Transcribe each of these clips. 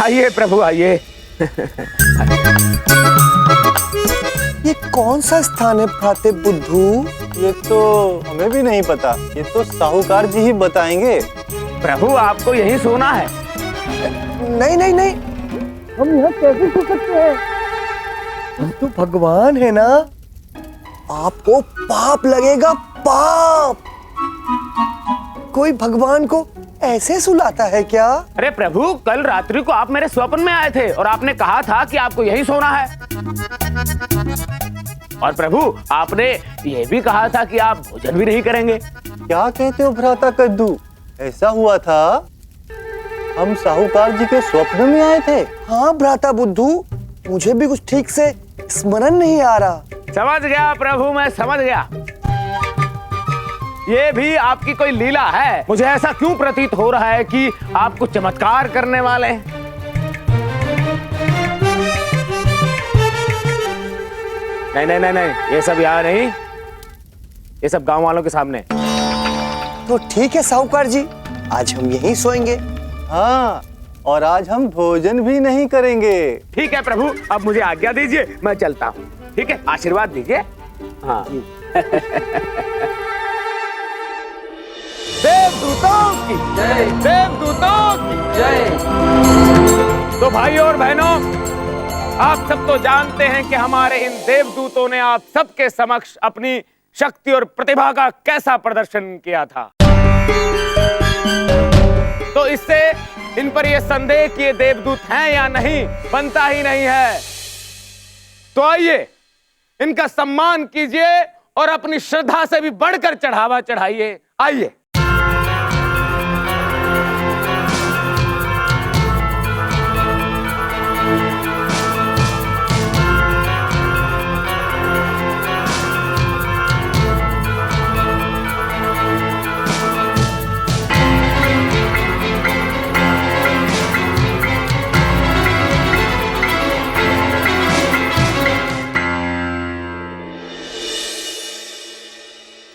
आइए प्रभु आइए। ये कौन सा स्थान है भ्राते बुद्धू? ये तो हमें भी नहीं पता, ये तो साहूकार जी ही बताएंगे। प्रभु आपको यही सोना है? नहीं नहीं नहीं, हम यहाँ कैसे सो सकते हैं? हम तो भगवान है ना। आपको पाप लगेगा, पाप। कोई भगवान को ऐसे सुलाता है क्या? अरे प्रभु, कल रात्रि को आप मेरे स्वप्न में आए थे और आपने कहा था कि आपको यही सोना है। और प्रभु आपने ये भी कहा था कि आप भोजन भी नहीं करेंगे। क्या कहते हो भ्राता कद्दू, ऐसा हुआ था? हम साहूकार जी के स्वप्न में आए थे? हाँ भ्राता बुद्धू, मुझे भी कुछ ठीक से स्मरण नहीं आ रहा। समझ गया प्रभु, मैं समझ गया। ये भी आपकी कोई लीला है। मुझे ऐसा क्यों प्रतीत हो रहा है कि आप कुछ चमत्कार करने वाले हैं। नहीं नहीं नहीं नहीं, ये सब यहाँ नहीं, ये सब गांव वालों के सामने। तो ठीक है साहूकार जी, आज हम यहीं सोएंगे। हाँ, और आज हम भोजन भी नहीं करेंगे। ठीक है प्रभु, अब मुझे आज्ञा दीजिए, मैं चलता हूँ। ठीक है, आशीर्वाद दीजिए। हाँ। देवदूतों की जय, देवदूतों की जय। तो भाइयों और बहनों, आप सब तो जानते हैं कि हमारे इन देवदूतों ने आप सबके समक्ष अपनी शक्ति और प्रतिभा का कैसा प्रदर्शन किया था। तो इससे इन पर यह संदेह कि ये देवदूत हैं या नहीं बनता ही नहीं है। तो आइए इनका सम्मान कीजिए और अपनी श्रद्धा से भी बढ़कर चढ़ावा चढ़ाइए। आइए।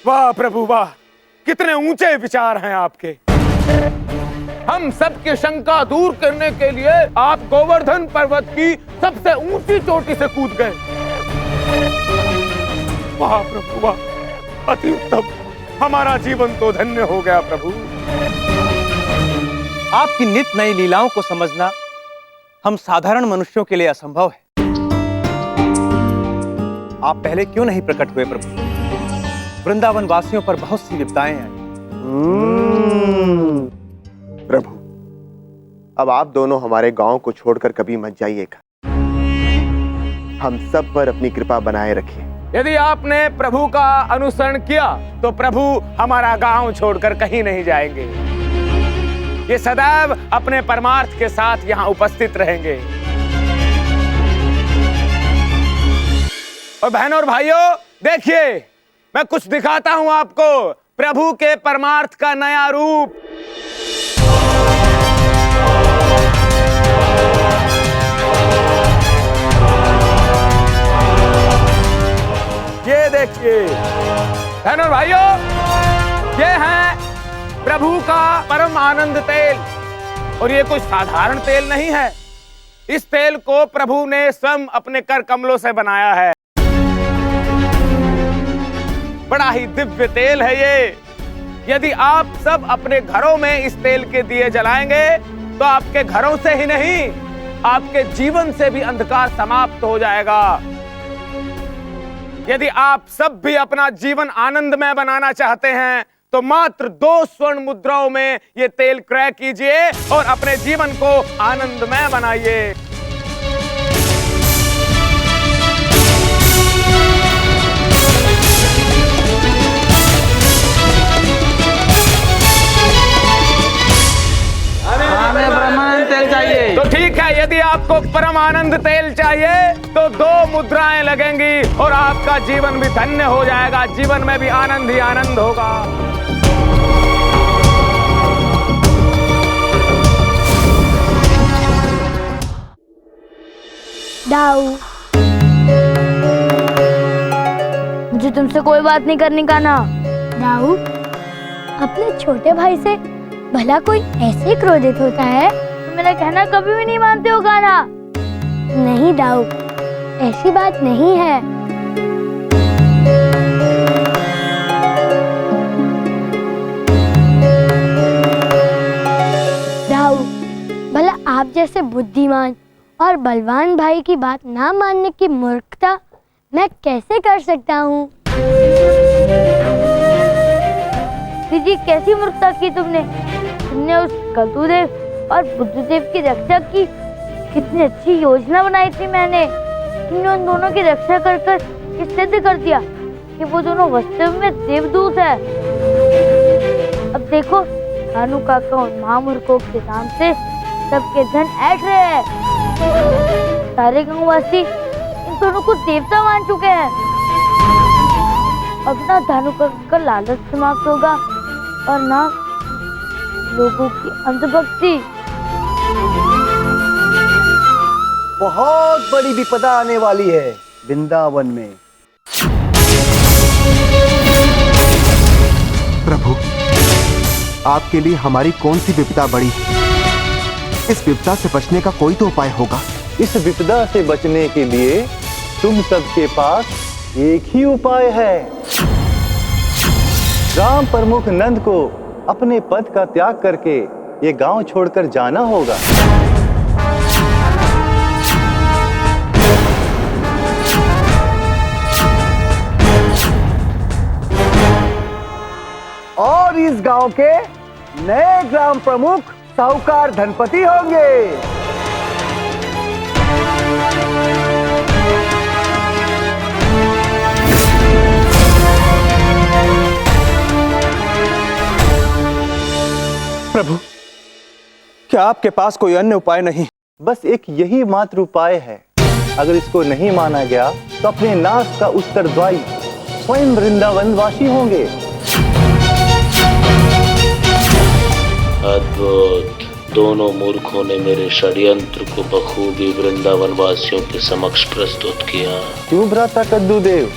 वाह प्रभु वाह, कितने ऊंचे विचार हैं आपके। हम सबकी शंका दूर करने के लिए आप गोवर्धन पर्वत की सबसे ऊंची चोटी से कूद गए। वाह प्रभु वाह, अति उत्तम, हमारा जीवन तो धन्य हो गया प्रभु। आपकी नित नई लीलाओं को समझना हम साधारण मनुष्यों के लिए असंभव है। आप पहले क्यों नहीं प्रकट हुए प्रभु? वृंदावन वासियों पर बहुत सी विपदाएं आई। प्रभु, अब आप दोनों हमारे गांव को छोड़कर कभी मत जाइएगा। हम सब पर अपनी कृपा बनाए रखिए। यदि आपने प्रभु का अनुसरण किया तो प्रभु हमारा गांव छोड़कर कहीं नहीं जाएंगे। ये सदैव अपने परमार्थ के साथ यहाँ उपस्थित रहेंगे। और बहनों और भाइयों, देखिए मैं कुछ दिखाता हूं आपको, प्रभु के परमार्थ का नया रूप। ये देखिए बहनों और भाइयों, ये है प्रभु का परम आनंद तेल। और ये कोई साधारण तेल नहीं है, इस तेल को प्रभु ने स्वयं अपने कर कमलों से बनाया है। बड़ा ही दिव्य तेल है ये। यदि आप सब अपने घरों में इस तेल के दिए जलाएंगे तो आपके घरों से ही नहीं, आपके जीवन से भी अंधकार समाप्त हो जाएगा। यदि आप सब भी अपना जीवन आनंदमय बनाना चाहते हैं तो मात्र 2 स्वर्ण मुद्राओं में ये तेल क्रय कीजिए और अपने जीवन को आनंदमय बनाइए। हमें ब्रह्मानंद तेल चाहिए। तो ठीक है, यदि आपको परम आनंद तेल चाहिए तो 2 मुद्राएं लगेंगी और आपका जीवन भी धन्य हो जाएगा। जीवन में भी आनंद ही आनंद होगा। दाऊ, मुझे तुमसे कोई बात नहीं करनी का ना। दाऊ, अपने छोटे भाई से भला कोई ऐसे क्रोधित होता है? मेरा कहना कभी भी नहीं मानते हो कान्हा। नहीं दाऊ, ऐसी बात नहीं है। दाऊ, भला आप जैसे बुद्धिमान और बलवान भाई की बात ना मानने की मूर्खता मैं कैसे कर सकता हूँ? दीदी, कैसी मूर्खता की तुमने? तुमने उस कद्दूदेव और बुद्धदेव की रक्षा की। कितनी अच्छी योजना बनाई थी मैंने। तुमने उन दोनों की रक्षा कर कर ये सिद्ध कर दिया कि वो दोनों वास्तव में देवदूत है। अब देखो, भानु काका उन महामूर्खों के नाम से सबके धन ऐंठ रहे हैं। सारे गांववासी इन दोनों को देवता मान चुके हैं। अब ना धानु काका का लालच समाप्त होगा और ना लोगों की अंधभक्ति। बहुत बड़ी विपदा आने वाली है वृंदावन में। प्रभु, आपके लिए हमारी कौन सी विपदा बड़ी? इस विपदा से बचने का कोई तो उपाय होगा। इस विपदा से बचने के लिए तुम सबके पास एक ही उपाय है। राम प्रमुख नंद को अपने पद का त्याग करके ये गांव छोड़कर जाना होगा। और इस गांव के नए ग्राम प्रमुख साहूकार धनपति होंगे। प्रभु, क्या आपके पास कोई अन्य उपाय नहीं? बस एक यही मात्र उपाय है। अगर इसको नहीं माना गया तो अपने नाश का उत्तरदायी स्वयं वृंदावन वासी होंगे। अद्भुत! दोनों मूर्खों ने मेरे षड्यंत्र को बखूबी वृंदावन वासियों के समक्ष प्रस्तुत किया। क्यों भ्राता कद्दूदेव?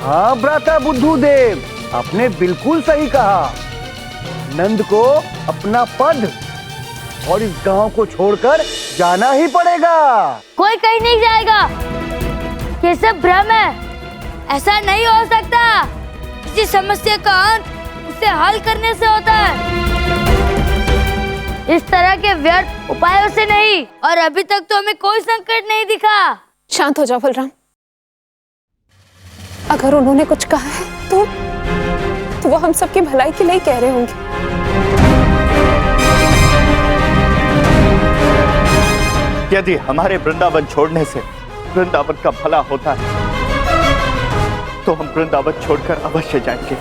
हाँ भ्राता बुद्धूदेव, आपने बिल्कुल सही कहा। नंद को अपना पद और इस गांव को छोड़कर जाना ही पड़ेगा। कोई कहीं नहीं जाएगा। ये सब भ्रम है। ऐसा नहीं हो सकता। किसी समस्या का अंत उसे हल करने से होता है, इस तरह के व्यर्थ उपायों से नहीं। और अभी तक तो हमें कोई संकट नहीं दिखा। शांत हो जाओ बलराम। अगर उन्होंने कुछ कहा है तो वो हम सबकी भलाई के लिए कह रहे होंगे। यदि हमारे वृंदावन छोड़ने से वृंदावन का भला होता है तो हम वृंदावन छोड़कर अवश्य जाएंगे।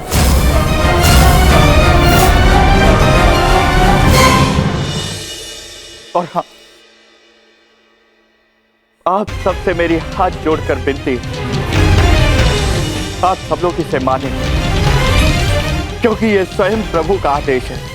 और हाँ, आप सबसे मेरी हाथ जोड़कर विनती है, आप सब लोग इसे माने, क्योंकि ये स्वयं प्रभु का आदेश है।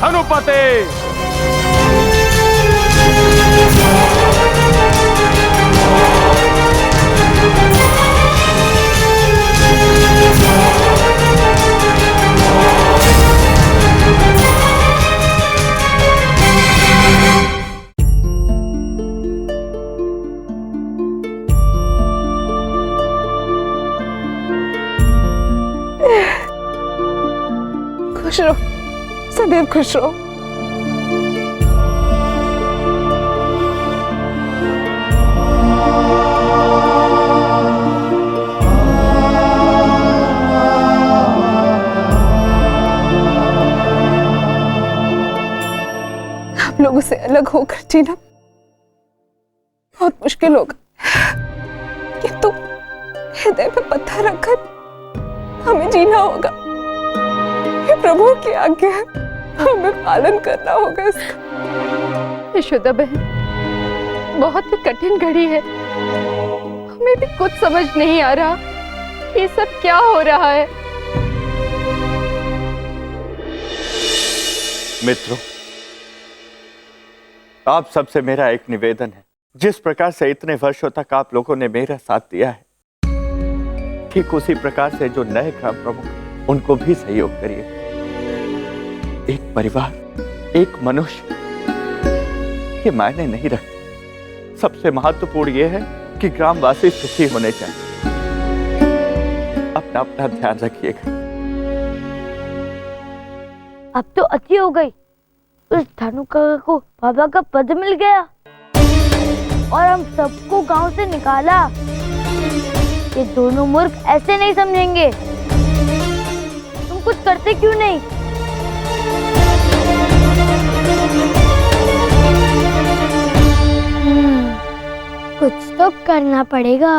धनुपते। खुश रहो, सदैव खुश रहो। आप लोगों से अलग होकर जीना बहुत मुश्किल होगा, किंतु हृदय पे पत्थर रखकर हमें जीना होगा। ये प्रभु की आज्ञा है, हमें पालन करना होगा इसका। यशोदा बहन, बहुत ही कठिन घड़ी है। हमें भी कुछ समझ नहीं आ रहा कि ये सब क्या हो रहा है। मित्रों, आप सबसे मेरा एक निवेदन है। जिस प्रकार से इतने वर्षों तक आप लोगों ने मेरा साथ दिया है, ठीक उसी प्रकार से जो नए ग्राम प्रमुख, उनको भी सहयोग करिए। एक परिवार, एक मनुष्य, ये मायने नहीं रखते। सबसे महत्वपूर्ण यह है कि ग्रामवासी सुखी होने चाहिए। अपना अपना ध्यान रखिएगा। अब तो अति हो गई। उस धनु काका को बाबा का पद मिल गया और हम सबको गांव से निकाला। ये दोनों मूर्ख ऐसे नहीं समझेंगे। तुम कुछ करते क्यों नहीं? कुछ तो करना पड़ेगा।